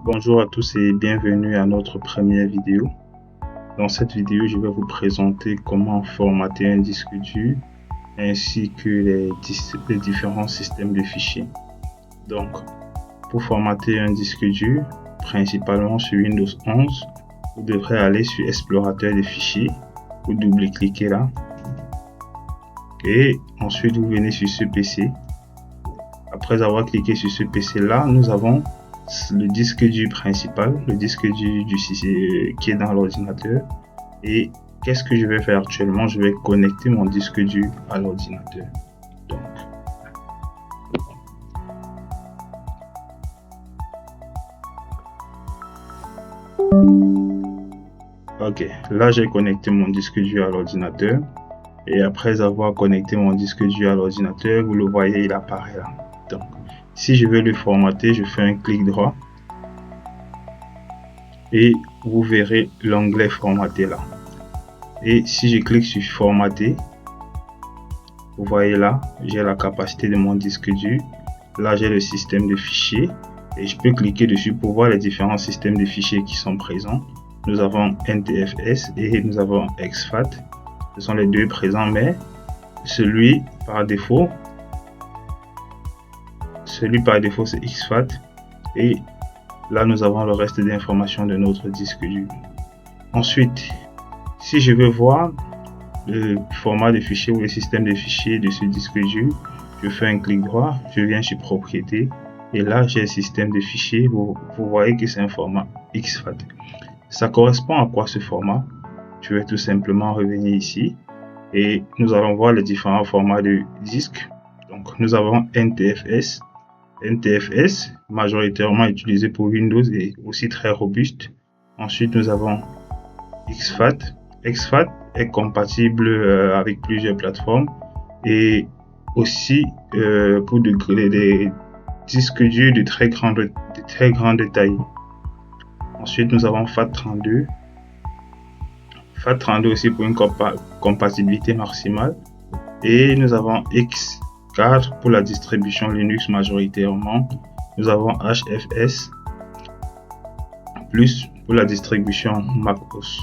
Bonjour à tous et bienvenue à notre première vidéo. Dans cette vidéo, je vais vous présenter comment formater un disque dur ainsi que les différents systèmes de fichiers. Donc, pour formater un disque dur, principalement sur Windows 11, vous devrez aller sur Explorateur des fichiers, vous double-cliquez là et ensuite vous venez sur ce PC. Après avoir cliqué sur ce PC là, nous avons le disque dur principal, le disque dur qui est dans l'ordinateur. Et qu'est-ce que je vais faire actuellement? Je vais connecter mon disque dur à l'ordinateur. Donc, ok, là j'ai connecté mon disque dur à l'ordinateur. Et après avoir connecté mon disque dur à l'ordinateur, vous le voyez, il apparaît là. Donc, si je veux le formater, je fais un clic droit et vous verrez l'onglet formater là. Et si je clique sur formater, vous voyez là, j'ai la capacité de mon disque dur. Là, j'ai le système de fichiers et je peux cliquer dessus pour voir les différents systèmes de fichiers qui sont présents. Nous avons NTFS et nous avons exFAT. Ce sont les deux présents, mais celui par défaut c'est exFAT. Et là, nous avons le reste des informations de notre disque dur. Ensuite, si je veux voir le format de fichier ou le système de fichiers de ce disque dur, je fais un clic droit, je viens sur propriété et là j'ai le système de fichiers. Vous voyez que c'est un format exFAT. Ça correspond à quoi ce format? Je vais tout simplement revenir ici et nous allons voir les différents formats de disque. Donc nous avons NTFS. NTFS, majoritairement utilisé pour Windows et aussi très robuste. Ensuite, nous avons exFAT. exFAT est compatible avec plusieurs plateformes et aussi pour des disques durs de très grande taille. Ensuite, nous avons FAT32. FAT32 aussi pour une compatibilité maximale. Et nous avons X4 pour la distribution Linux majoritairement. Nous avons HFS plus pour la distribution MacOS.